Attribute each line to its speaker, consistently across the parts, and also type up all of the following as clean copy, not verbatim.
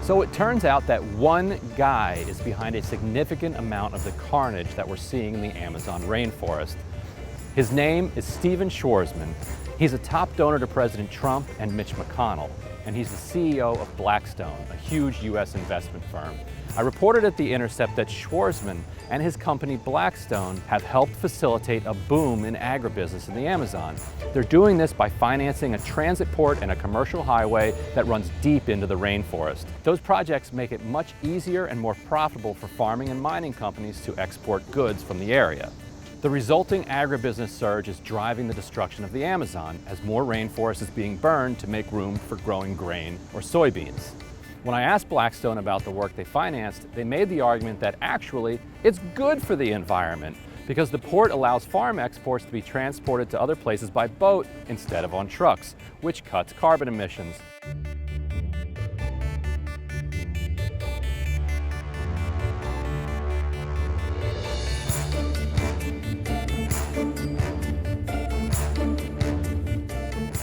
Speaker 1: So it turns out that one guy is behind a significant amount of the carnage that we're seeing in the Amazon rainforest. His name is Schwarzman. He's a top donor to President Trump and Mitch McConnell, and he's the CEO of Blackstone, a huge US investment firm. I reported at the Intercept that Schwarzman and his company Blackstone have helped facilitate a boom in agribusiness in the Amazon. They're doing this by financing a transit port and a commercial highway that runs deep into the rainforest. Those projects make it much easier and more profitable for farming and mining companies to export goods from the area. The resulting agribusiness surge is driving the destruction of the Amazon as more rainforest is being burned to make room for growing grain or soybeans. When I asked Blackstone about the work they financed, they made the argument that actually it's good for the environment because the port allows farm exports to be transported to other places by boat instead of on trucks, which cuts carbon emissions.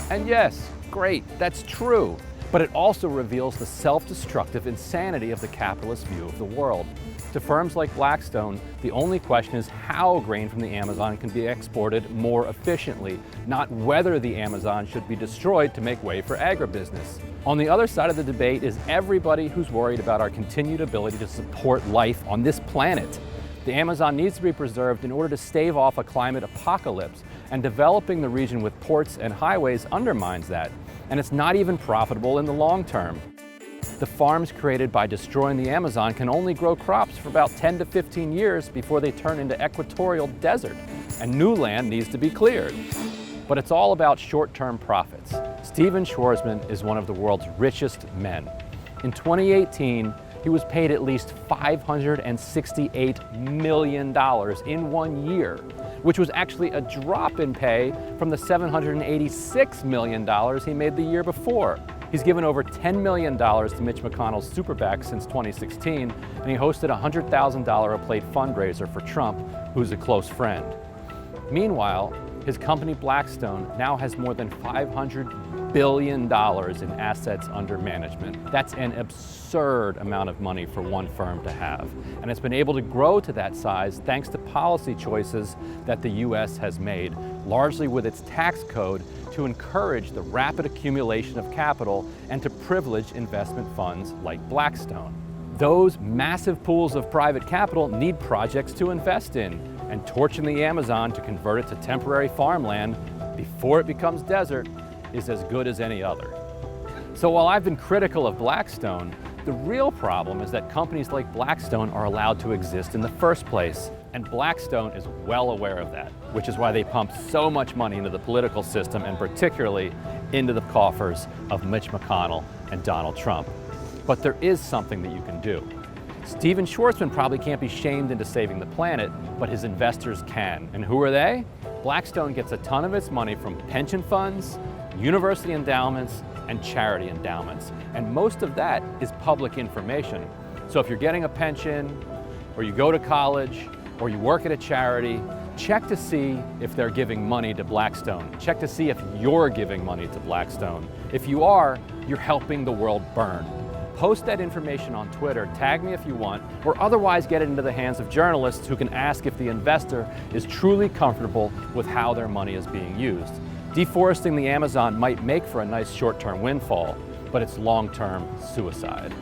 Speaker 1: And yes, great, that's true. But it also reveals the self-destructive insanity of the capitalist view of the world. To firms like Blackstone, the only question is how grain from the Amazon can be exported more efficiently, not whether the Amazon should be destroyed to make way for agribusiness. On the other side of the debate is everybody who's worried about our continued ability to support life on this planet. The Amazon needs to be preserved in order to stave off a climate apocalypse, and developing the region with ports and highways undermines that. And it's not even profitable in the long term. The farms created by destroying the Amazon can only grow crops for about 10 to 15 years before they turn into equatorial desert, and new land needs to be cleared. But it's all about short-term profits. Schwarzman is one of the world's richest men. In 2018, he was paid at least $568 million in 1 year, which was actually a drop in pay from the $786 million he made the year before. He's given over $10 million to Mitch McConnell's super PAC since 2016, and he hosted a $100,000 a plate fundraiser for Trump, who's a close friend. Meanwhile, his company Blackstone now has more than $500 billion in assets under management. That's an absurd amount of money for one firm to have. And it's been able to grow to that size thanks to policy choices that the US has made, largely with its tax code to encourage the rapid accumulation of capital and to privilege investment funds like Blackstone. Those massive pools of private capital need projects to invest in, and torching the Amazon to convert it to temporary farmland before it becomes desert is as good as any other. So while I've been critical of Blackstone, the real problem is that companies like Blackstone are allowed to exist in the first place. And Blackstone is well aware of that, which is why they pump so much money into the political system and particularly into the coffers of Mitch McConnell and Donald Trump. But there is something that you can do. Schwarzman probably can't be shamed into saving the planet, but his investors can. And who are they? Blackstone gets a ton of its money from pension funds, university endowments, and charity endowments. And most of that is public information. So if you're getting a pension, or you go to college, or you work at a charity, check to see if they're giving money to Blackstone. Check to see if you're giving money to Blackstone. If you are, you're helping the world burn. Post that information on Twitter, tag me if you want, or otherwise get it into the hands of journalists who can ask if the investor is truly comfortable with how their money is being used. Deforesting the Amazon might make for a nice short-term windfall, but it's long-term suicide.